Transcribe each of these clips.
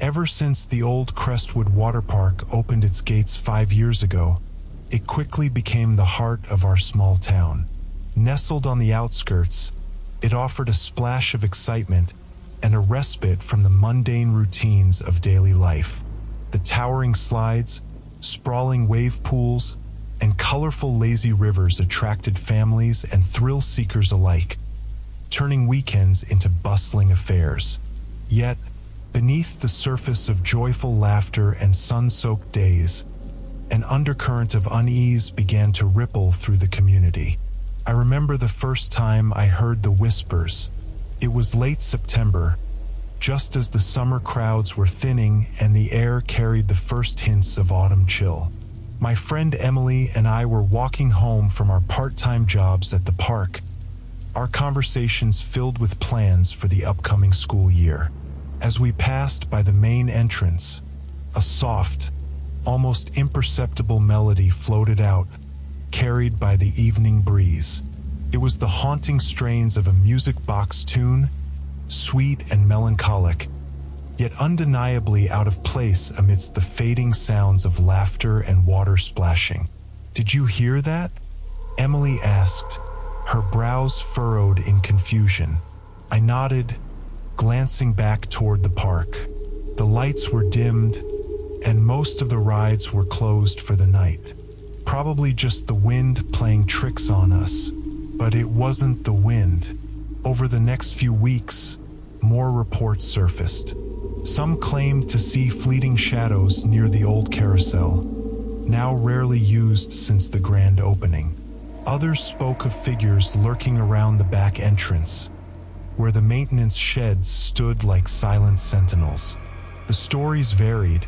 Ever since the old Crestwood Waterpark opened its gates 5 years ago, it quickly became the heart of our small town. Nestled on the outskirts, it offered a splash of excitement and a respite from the mundane routines of daily life. The towering slides, sprawling wave pools, and colorful lazy rivers attracted families and thrill-seekers alike, turning weekends into bustling affairs. Yet, beneath the surface of joyful laughter and sun-soaked days, an undercurrent of unease began to ripple through the community. I remember the first time I heard the whispers. It was late September, just as the summer crowds were thinning and the air carried the first hints of autumn chill. My friend Emily and I were walking home from our part-time jobs at the park, our conversations filled with plans for the upcoming school year. As we passed by the main entrance, a soft, almost imperceptible melody floated out, carried by the evening breeze. It was the haunting strains of a music box tune, sweet and melancholic, yet undeniably out of place amidst the fading sounds of laughter and water splashing. "Did you hear that?" Emily asked, her brows furrowed in confusion. I nodded, glancing back toward the park. The lights were dimmed, and most of the rides were closed for the night. Probably just the wind playing tricks on us. But it wasn't the wind. Over the next few weeks, more reports surfaced. Some claimed to see fleeting shadows near the old carousel, now rarely used since the grand opening. Others spoke of figures lurking around the back entrance, where the maintenance sheds stood like silent sentinels. The stories varied,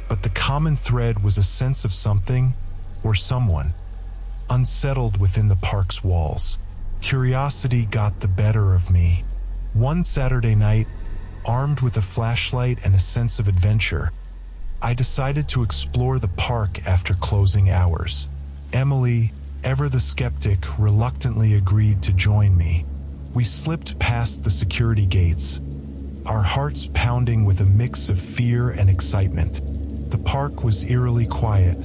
but the common thread was a sense of something, or someone, unsettled within the park's walls. Curiosity got the better of me. One Saturday night, armed with a flashlight and a sense of adventure, I decided to explore the park after closing hours. Emily, ever the skeptic, reluctantly agreed to join me. We slipped past the security gates, our hearts pounding with a mix of fear and excitement. The park was eerily quiet,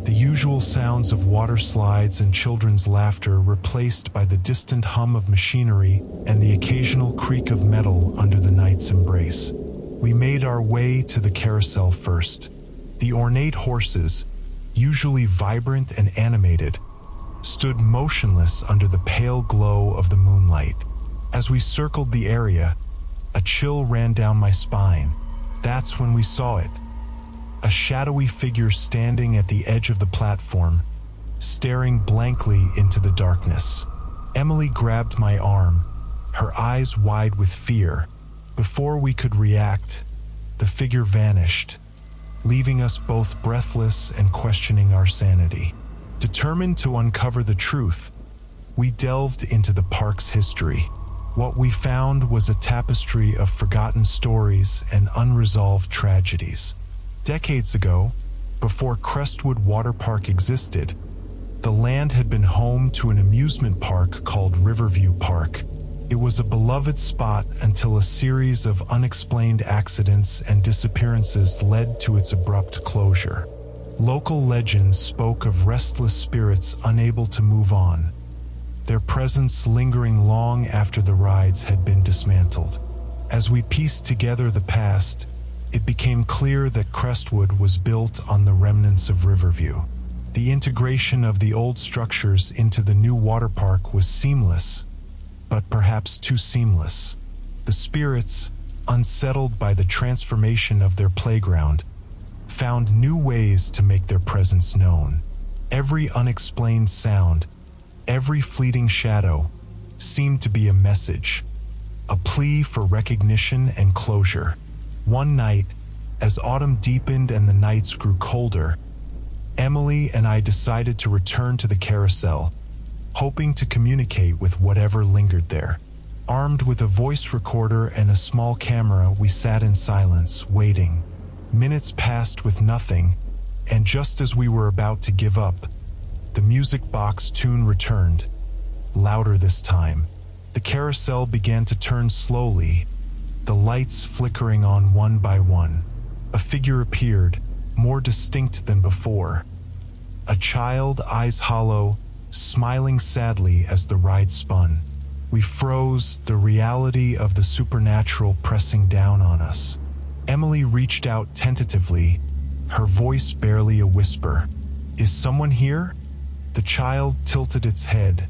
the usual sounds of water slides and children's laughter replaced by the distant hum of machinery and the occasional creak of metal under the night's embrace. We made our way to the carousel first. The ornate horses, usually vibrant and animated, stood motionless under the pale glow of the moonlight. As we circled the area, a chill ran down my spine. That's when we saw it. A shadowy figure standing at the edge of the platform, staring blankly into the darkness. Emily grabbed my arm, her eyes wide with fear. Before we could react, the figure vanished, leaving us both breathless and questioning our sanity. Determined to uncover the truth, we delved into the park's history. What we found was a tapestry of forgotten stories and unresolved tragedies. Decades ago, before Crestwood Waterpark existed, the land had been home to an amusement park called Riverview Park. It was a beloved spot until a series of unexplained accidents and disappearances led to its abrupt closure. Local legends spoke of restless spirits unable to move on, their presence lingering long after the rides had been dismantled. As we pieced together the past, it became clear that Crestwood was built on the remnants of Riverview. The integration of the old structures into the new water park was seamless, but perhaps too seamless. The spirits, unsettled by the transformation of their playground, found new ways to make their presence known. Every unexplained sound, every fleeting shadow, seemed to be a message, a plea for recognition and closure. One night, as autumn deepened and the nights grew colder, Emily and I decided to return to the carousel, hoping to communicate with whatever lingered there. Armed with a voice recorder and a small camera, we sat in silence, waiting. Minutes passed with nothing, and just as we were about to give up, the music box tune returned, louder this time. The carousel began to turn slowly, the lights flickering on one by one. A figure appeared, more distinct than before. A child, eyes hollow, smiling sadly as the ride spun. We froze, the reality of the supernatural pressing down on us. Emily reached out tentatively, her voice barely a whisper. "Is someone here?" The child tilted its head,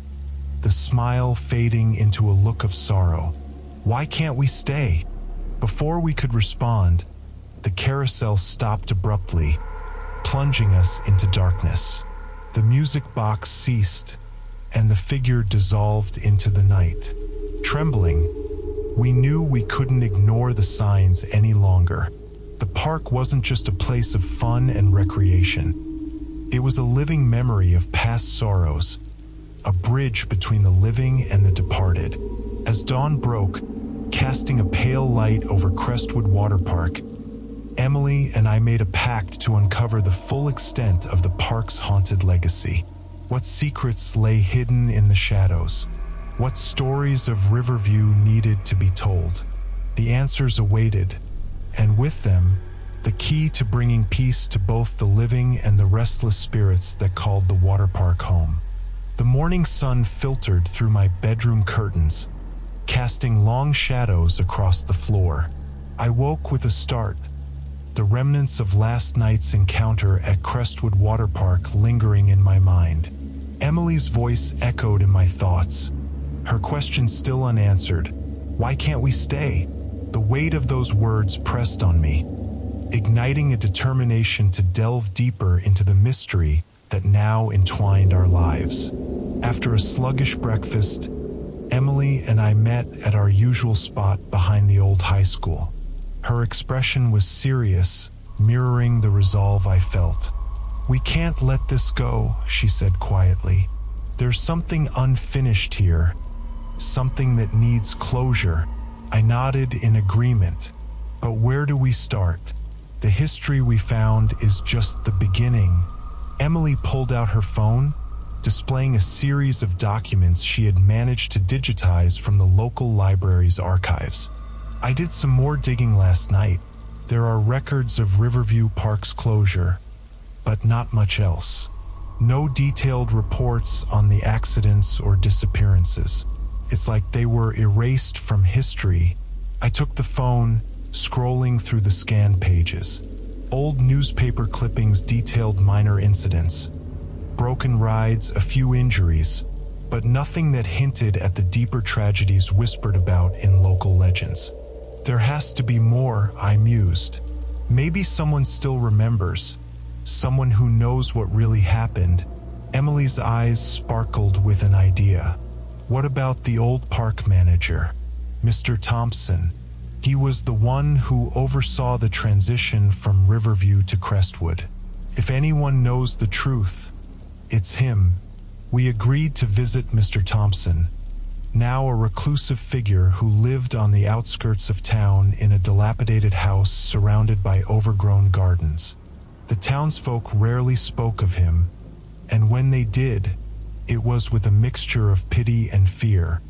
the smile fading into a look of sorrow. "Why can't we stay?" Before we could respond, the carousel stopped abruptly, plunging us into darkness. The music box ceased, and the figure dissolved into the night. Trembling, we knew we couldn't ignore the signs any longer. The park wasn't just a place of fun and recreation. It was a living memory of past sorrows, a bridge between the living and the departed. As dawn broke, casting a pale light over Crestwood Waterpark, Emily and I made a pact to uncover the full extent of the park's haunted legacy. What secrets lay hidden in the shadows? What stories of Riverview needed to be told? The answers awaited, and with them, the key to bringing peace to both the living and the restless spirits that called the water park home. The morning sun filtered through my bedroom curtains, casting long shadows across the floor. I woke with a start, the remnants of last night's encounter at Crestwood Waterpark lingering in my mind. Emily's voice echoed in my thoughts, her question still unanswered. "Why can't we stay?" The weight of those words pressed on me, igniting a determination to delve deeper into the mystery that now entwined our lives. After a sluggish breakfast, Emily and I met at our usual spot behind the old high school. Her expression was serious, mirroring the resolve I felt. "We can't let this go," she said quietly. "There's something unfinished here, something that needs closure." I nodded in agreement. But where do we start? The history we found is just the beginning. Emily pulled out her phone, displaying a series of documents she had managed to digitize from the local library's archives. I did some more digging last night. There are records of Riverview Park's closure, but not much else. No detailed reports on the accidents or disappearances. It's like they were erased from history. I took the phone, scrolling through the scanned pages. Old newspaper clippings detailed minor incidents, broken rides, a few injuries, but nothing that hinted at the deeper tragedies whispered about in local legends. There has to be more, I mused. Maybe someone still remembers, someone who knows what really happened. Emily's eyes sparkled with an idea. What about the old park manager, Mr. Thompson? He was the one who oversaw the transition from Riverview to Crestwood. If anyone knows the truth, it's him. We agreed to visit Mr. Thompson, now a reclusive figure who lived on the outskirts of town in a dilapidated house surrounded by overgrown gardens. The townsfolk rarely spoke of him, and when they did, it was with a mixture of pity and fear.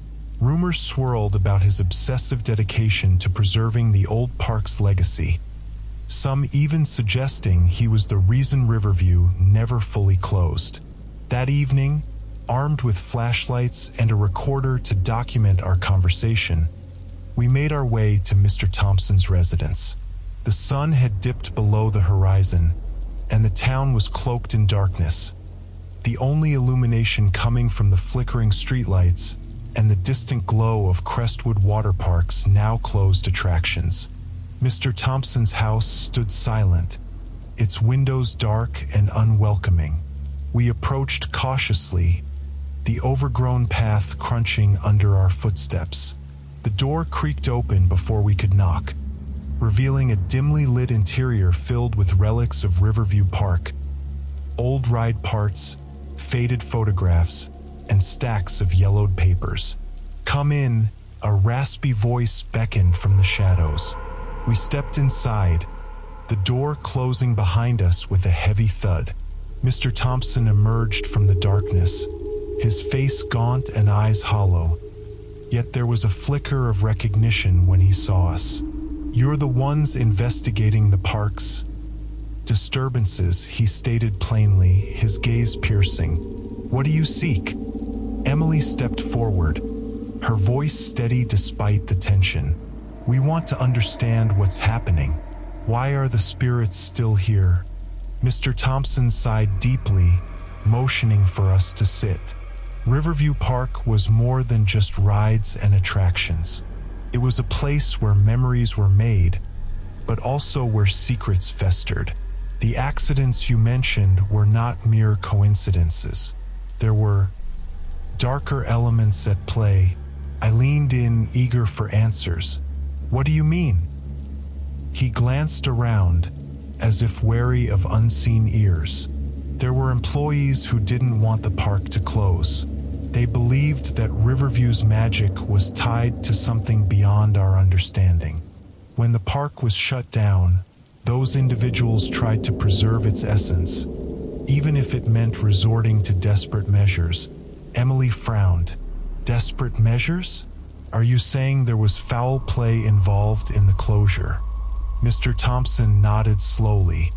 Rumors swirled about his obsessive dedication to preserving the old park's legacy, some even suggesting he was the reason Riverview never fully closed. That evening, armed with flashlights and a recorder to document our conversation, we made our way to Mr. Thompson's residence. The sun had dipped below the horizon, and the town was cloaked in darkness, the only illumination coming from the flickering streetlights and the distant glow of Crestwood Waterpark's now closed attractions. Mr. Thompson's house stood silent, its windows dark and unwelcoming. We approached cautiously, the overgrown path crunching under our footsteps. The door creaked open before we could knock, revealing a dimly lit interior filled with relics of Riverview Park, old ride parts, faded photographs, and stacks of yellowed papers. "Come in," a raspy voice beckoned from the shadows. We stepped inside, the door closing behind us with a heavy thud. Mr. Thompson emerged from the darkness, his face gaunt and eyes hollow. Yet there was a flicker of recognition when he saw us. "You're the ones investigating the park's disturbances," he stated plainly, his gaze piercing. "What do you seek?" Emily stepped forward, her voice steady despite the tension. "We want to understand what's happening. Why are the spirits still here?" Mr. Thompson sighed deeply, motioning for us to sit. Riverview Park was more than just rides and attractions. It was a place where memories were made, but also where secrets festered. The accidents you mentioned were not mere coincidences. There were darker elements at play. I leaned in, eager for answers. "What do you mean?" He glanced around, as if wary of unseen ears. There were employees who didn't want the park to close. They believed that Riverview's magic was tied to something beyond our understanding. When the park was shut down, those individuals tried to preserve its essence, even if it meant resorting to desperate measures. Emily frowned. "Desperate measures? Are you saying there was foul play involved in the closure?" Mr. Thompson nodded slowly.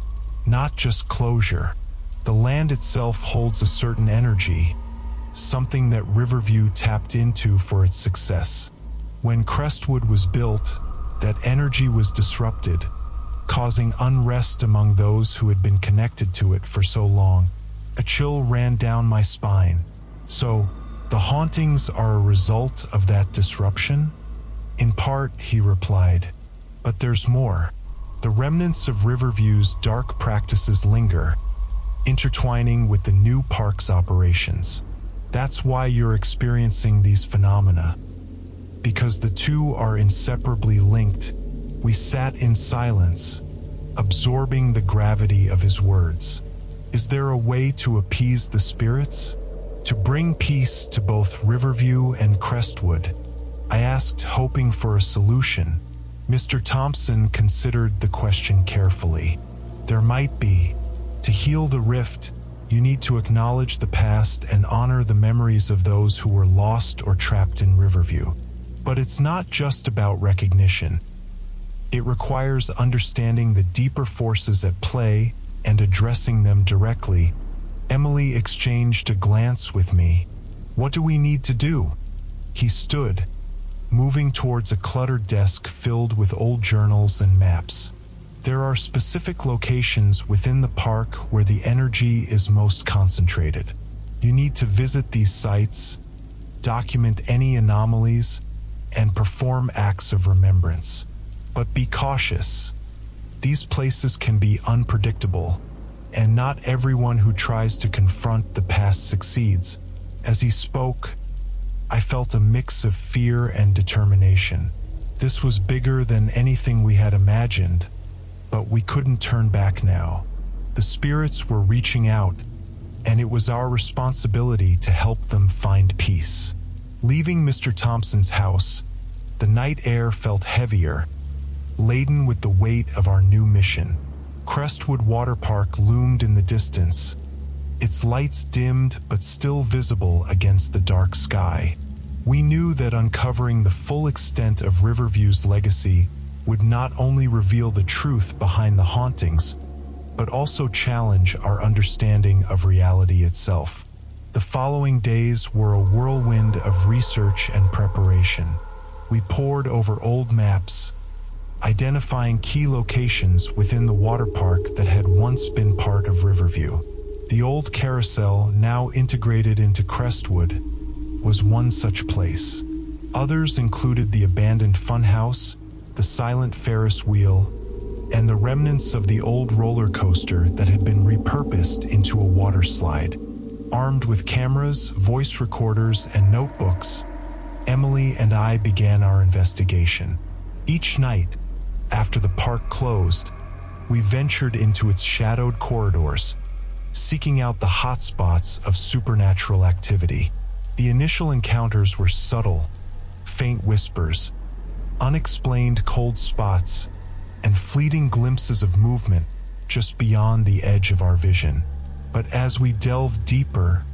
"Not just closure. The land itself holds a certain energy, something that Riverview tapped into for its success. When Crestwood was built, that energy was disrupted, causing unrest among those who had been connected to it for so long." A chill ran down my spine. "So, the hauntings are a result of that disruption?" "In part," he replied. "But there's more. The remnants of Riverview's dark practices linger, intertwining with the new park's operations. That's why you're experiencing these phenomena. Because the two are inseparably linked." We sat in silence, absorbing the gravity of his words. "Is there a way to appease the spirits? To bring peace to both Riverview and Crestwood?" I asked, hoping for a solution. Mr. Thompson considered the question carefully. "There might be. To heal the rift, you need to acknowledge the past and honor the memories of those who were lost or trapped in Riverview. But it's not just about recognition. It requires understanding the deeper forces at play and addressing them directly." Emily exchanged a glance with me. "What do we need to do?" He stood, moving towards a cluttered desk filled with old journals and maps. "There are specific locations within the park where the energy is most concentrated. You need to visit these sites, document any anomalies, and perform acts of remembrance. But be cautious. These places can be unpredictable, and not everyone who tries to confront the past succeeds." As he spoke, I felt a mix of fear and determination. This was bigger than anything we had imagined, but we couldn't turn back now. The spirits were reaching out, and it was our responsibility to help them find peace. Leaving Mr. Thompson's house, the night air felt heavier, laden with the weight of our new mission. Crestwood Waterpark loomed in the distance, its lights dimmed but still visible against the dark sky. We knew that uncovering the full extent of Riverview's legacy would not only reveal the truth behind the hauntings, but also challenge our understanding of reality itself. The following days were a whirlwind of research and preparation. We pored over old maps, identifying key locations within the water park that had once been part of Riverview. The old carousel, now integrated into Crestwood, was one such place. Others included the abandoned funhouse, the silent Ferris wheel, and the remnants of the old roller coaster that had been repurposed into a water slide. Armed with cameras, voice recorders, and notebooks, Emily and I began our investigation. Each night, after the park closed, we ventured into its shadowed corridors, seeking out the hotspots of supernatural activity. The initial encounters were subtle, faint whispers, unexplained cold spots, and fleeting glimpses of movement just beyond the edge of our vision. But as we delved deeper,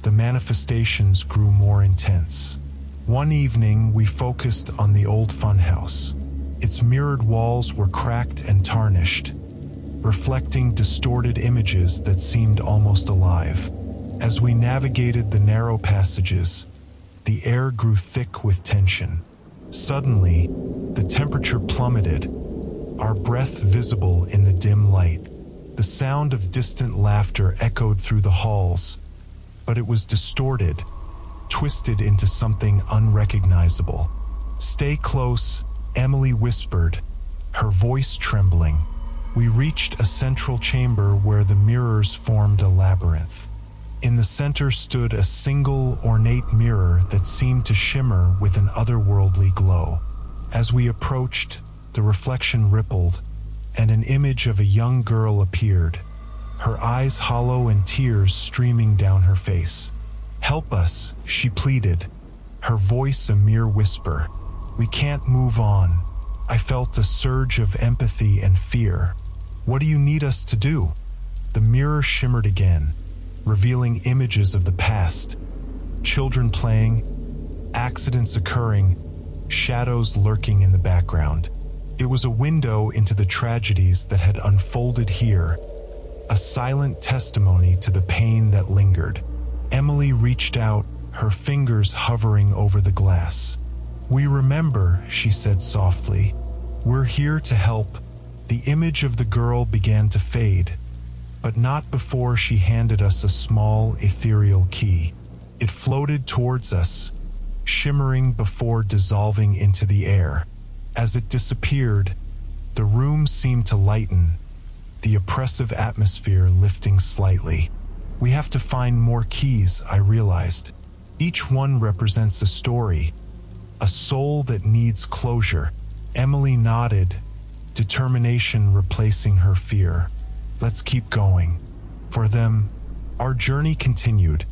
the manifestations grew more intense. One evening, we focused on the old funhouse. Its mirrored walls were cracked and tarnished, reflecting distorted images that seemed almost alive. As we navigated the narrow passages, the air grew thick with tension. Suddenly, the temperature plummeted, our breath visible in the dim light. The sound of distant laughter echoed through the halls, but it was distorted, twisted into something unrecognizable. "Stay close," Emily whispered, her voice trembling. We reached a central chamber where the mirrors formed a labyrinth. In the center stood a single ornate mirror that seemed to shimmer with an otherworldly glow. As we approached, the reflection rippled, and an image of a young girl appeared, her eyes hollow and tears streaming down her face. "Help us," she pleaded, her voice a mere whisper. "We can't move on." I felt a surge of empathy and fear. "What do you need us to do?" The mirror shimmered again, revealing images of the past. Children playing, accidents occurring, shadows lurking in the background. It was a window into the tragedies that had unfolded here, a silent testimony to the pain that lingered. Emily reached out, her fingers hovering over the glass. "We remember," she said softly. "We're here to help." The image of the girl began to fade, but not before she handed us a small, ethereal key. It floated towards us, shimmering before dissolving into the air. As it disappeared, the room seemed to lighten, the oppressive atmosphere lifting slightly. "We have to find more keys," I realized. "Each one represents a story, a soul that needs closure." Emily nodded, determination replacing her fear. "Let's keep going." For them, our journey continued,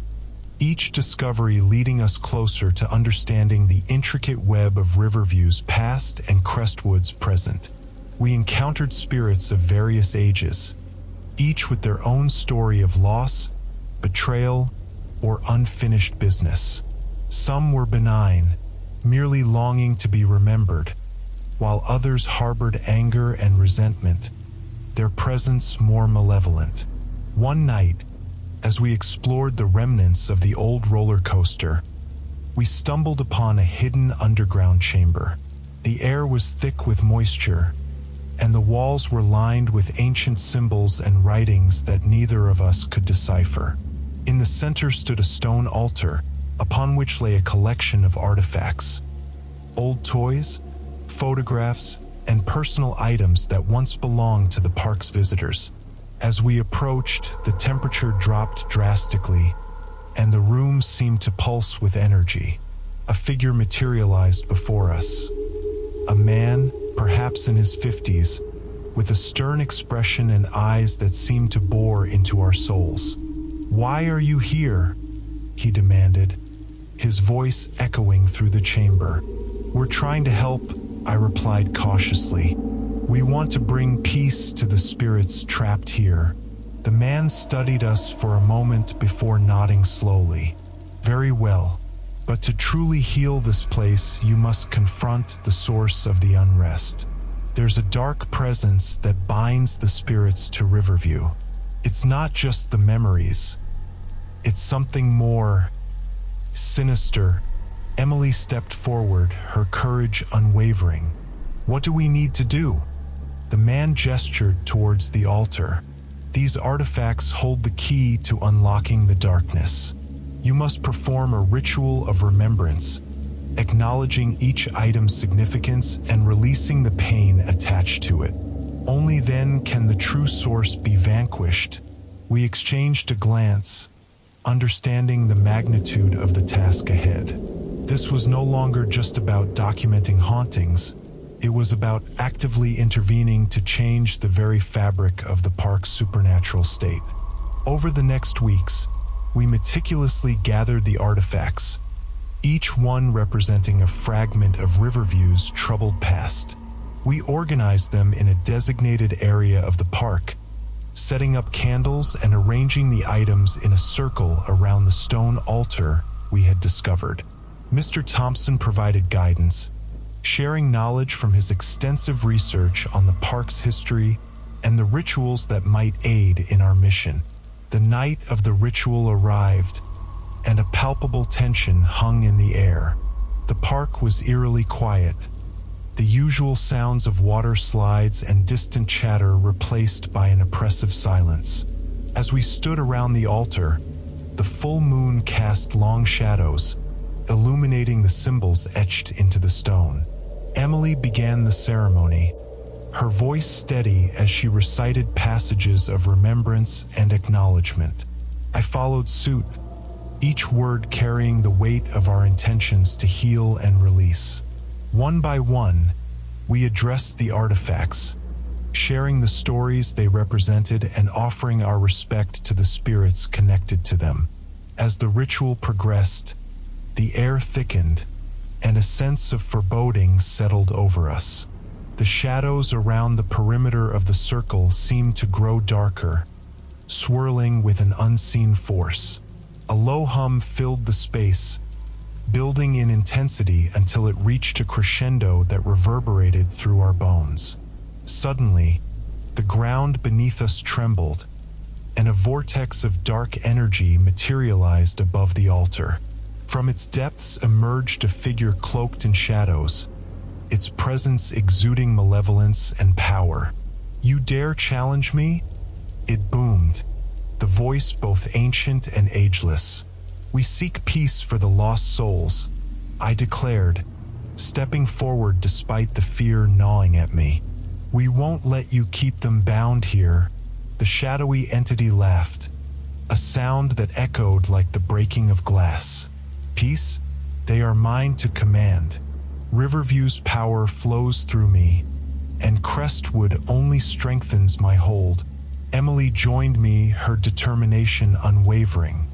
each discovery leading us closer to understanding the intricate web of Riverview's past and Crestwood's present. We encountered spirits of various ages, each with their own story of loss, betrayal, or unfinished business. Some were benign, merely longing to be remembered, while others harbored anger and resentment, their presence more malevolent. One night, as we explored the remnants of the old roller coaster, we stumbled upon a hidden underground chamber. The air was thick with moisture, and the walls were lined with ancient symbols and writings that neither of us could decipher. In the center stood a stone altar, upon which lay a collection of artifacts, old toys, photographs, and personal items that once belonged to the park's visitors. As we approached, the temperature dropped drastically, and the room seemed to pulse with energy. A figure materialized before us. A man, perhaps in his 50s, with a stern expression and eyes that seemed to bore into our souls. "Why are you here?" he demanded, his voice echoing through the chamber. "We're trying to help," I replied cautiously. "We want to bring peace to the spirits trapped here." The man studied us for a moment before nodding slowly. "Very well, but to truly heal this place, you must confront the source of the unrest. There's a dark presence that binds the spirits to Riverview. It's not just the memories. It's something more sinister." Emily stepped forward, her courage unwavering. "What do we need to do?" The man gestured towards the altar. "These artifacts hold the key to unlocking the darkness. You must perform a ritual of remembrance, acknowledging each item's significance and releasing the pain attached to it. Only then can the true source be vanquished." We exchanged a glance, understanding the magnitude of the task ahead. This was no longer just about documenting hauntings. It was about actively intervening to change the very fabric of the park's supernatural state. Over the next weeks, we meticulously gathered the artifacts, each one representing a fragment of Riverview's troubled past. We organized them in a designated area of the park, setting up candles and arranging the items in a circle around the stone altar we had discovered. Mr. Thompson provided guidance, sharing knowledge from his extensive research on the park's history and the rituals that might aid in our mission. The night of the ritual arrived, and a palpable tension hung in the air. The park was eerily quiet, the usual sounds of water slides and distant chatter replaced by an oppressive silence. As we stood around the altar, the full moon cast long shadows, illuminating the symbols etched into the stone. Emily began the ceremony, her voice steady as she recited passages of remembrance and acknowledgement. I followed suit, each word carrying the weight of our intentions to heal and release. One by one, we addressed the artifacts, sharing the stories they represented and offering our respect to the spirits connected to them. As the ritual progressed, the air thickened, and a sense of foreboding settled over us. The shadows around the perimeter of the circle seemed to grow darker, swirling with an unseen force. A low hum filled the space, building in intensity until it reached a crescendo that reverberated through our bones. Suddenly, the ground beneath us trembled, and a vortex of dark energy materialized above the altar. From its depths emerged a figure cloaked in shadows, its presence exuding malevolence and power. "You dare challenge me?" It boomed, the voice both ancient and ageless. "We seek peace for the lost souls," I declared, stepping forward despite the fear gnawing at me. "We won't let you keep them bound here." The shadowy entity laughed, a sound that echoed like the breaking of glass. "Peace? They are mine to command. Riverview's power flows through me, and Crestwood only strengthens my hold." Emily joined me, her determination unwavering.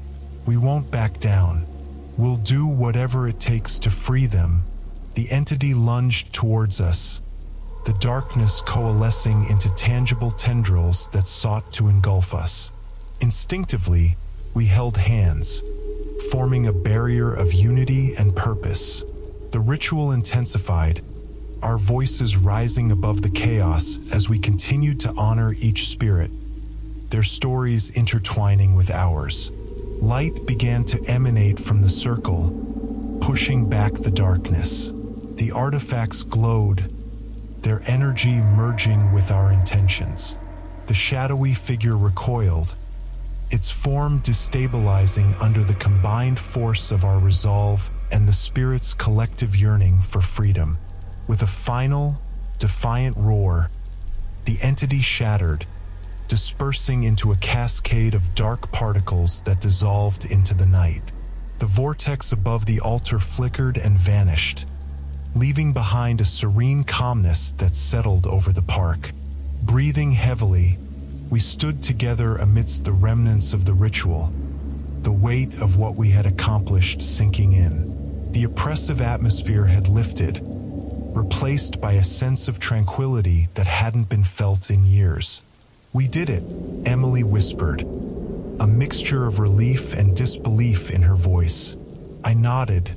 "We won't back down. We'll do whatever it takes to free them." The entity lunged towards us, the darkness coalescing into tangible tendrils that sought to engulf us. Instinctively, we held hands, forming a barrier of unity and purpose. The ritual intensified, our voices rising above the chaos as we continued to honor each spirit, their stories intertwining with ours. Light began to emanate from the circle, pushing back the darkness. The artifacts glowed, their energy merging with our intentions. The shadowy figure recoiled, its form destabilizing under the combined force of our resolve and the spirit's collective yearning for freedom. With a final, defiant roar, the entity shattered, dispersing into a cascade of dark particles that dissolved into the night. The vortex above the altar flickered and vanished, leaving behind a serene calmness that settled over the park. Breathing heavily, we stood together amidst the remnants of the ritual, the weight of what we had accomplished sinking in. The oppressive atmosphere had lifted, replaced by a sense of tranquility that hadn't been felt in years. "We did it," Emily whispered, a mixture of relief and disbelief in her voice. I nodded,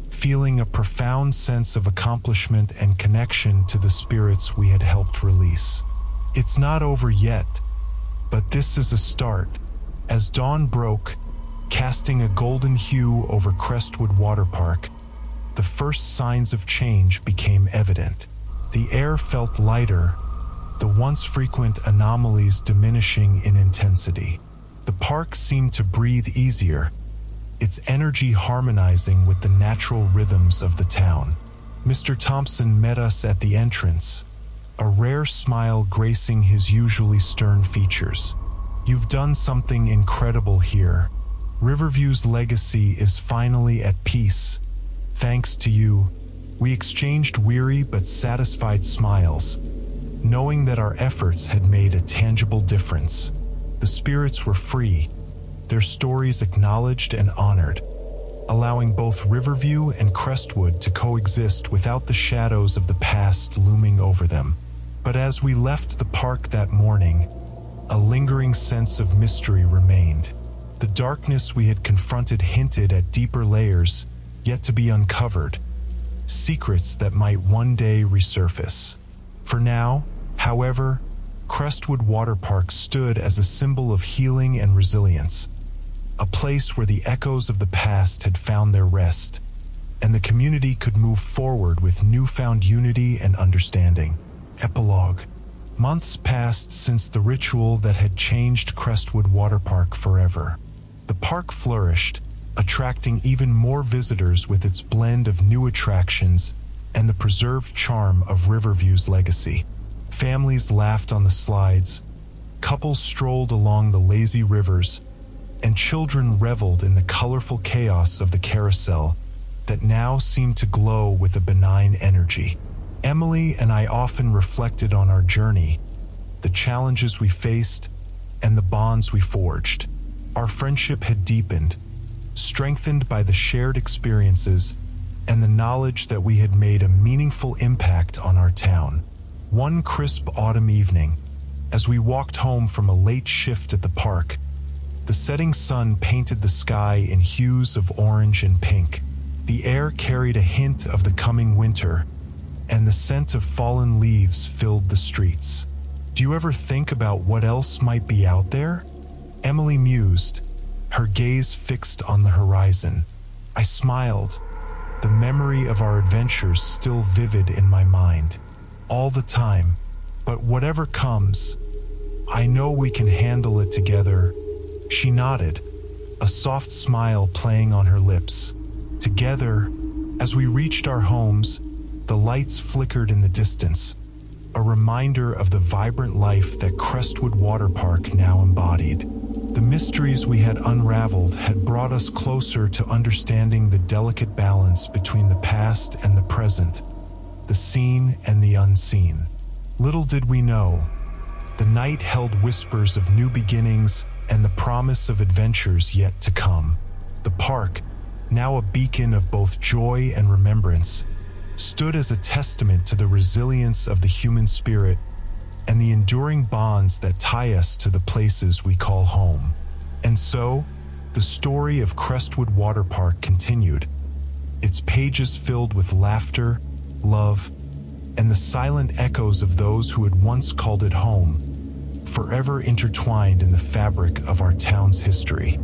feeling a profound sense of accomplishment and connection to the spirits we had helped release. "It's not over yet, but this is a start." As dawn broke, casting a golden hue over Crestwood Waterpark, the first signs of change became evident. The air felt lighter, the once frequent anomalies diminishing in intensity. The park seemed to breathe easier, its energy harmonizing with the natural rhythms of the town. Mr. Thompson met us at the entrance, a rare smile gracing his usually stern features. "You've done something incredible here. Riverview's legacy is finally at peace. Thanks to you." We exchanged weary but satisfied smiles, knowing that our efforts had made a tangible difference. The spirits were free, their stories acknowledged and honored, allowing both Riverview and Crestwood to coexist without the shadows of the past looming over them. But as we left the park that morning, a lingering sense of mystery remained. The darkness we had confronted hinted at deeper layers, yet to be uncovered, secrets that might one day resurface. For now, however, Crestwood Waterpark stood as a symbol of healing and resilience, a place where the echoes of the past had found their rest, and the community could move forward with newfound unity and understanding. Epilogue. Months passed since the ritual that had changed Crestwood Waterpark forever. The park flourished, attracting even more visitors with its blend of new attractions and the preserved charm of Riverview's legacy. Families laughed on the slides, couples strolled along the lazy rivers, and children reveled in the colorful chaos of the carousel that now seemed to glow with a benign energy. Emily and I often reflected on our journey, the challenges we faced, and the bonds we forged. Our friendship had deepened, strengthened by the shared experiences and the knowledge that we had made a meaningful impact on our town. One crisp autumn evening, as we walked home from a late shift at the park, the setting sun painted the sky in hues of orange and pink. The air carried a hint of the coming winter, and the scent of fallen leaves filled the streets. Do you ever think about what else might be out there? Emily mused, her gaze fixed on the horizon. I smiled, the memory of our adventures still vivid in my mind. All the time. But whatever comes, I know we can handle it together. She nodded, a soft smile playing on her lips. Together, as we reached our homes, the lights flickered in the distance, a reminder of the vibrant life that Crestwood Waterpark now embodied. The mysteries we had unraveled had brought us closer to understanding the delicate balance between the past and the present, the seen and the unseen. Little did we know, the night held whispers of new beginnings and the promise of adventures yet to come. The park, now a beacon of both joy and remembrance, stood as a testament to the resilience of the human spirit and the enduring bonds that tie us to the places we call home. And so, the story of Crestwood Waterpark continued, its pages filled with laughter, love, and the silent echoes of those who had once called it home, forever intertwined in the fabric of our town's history.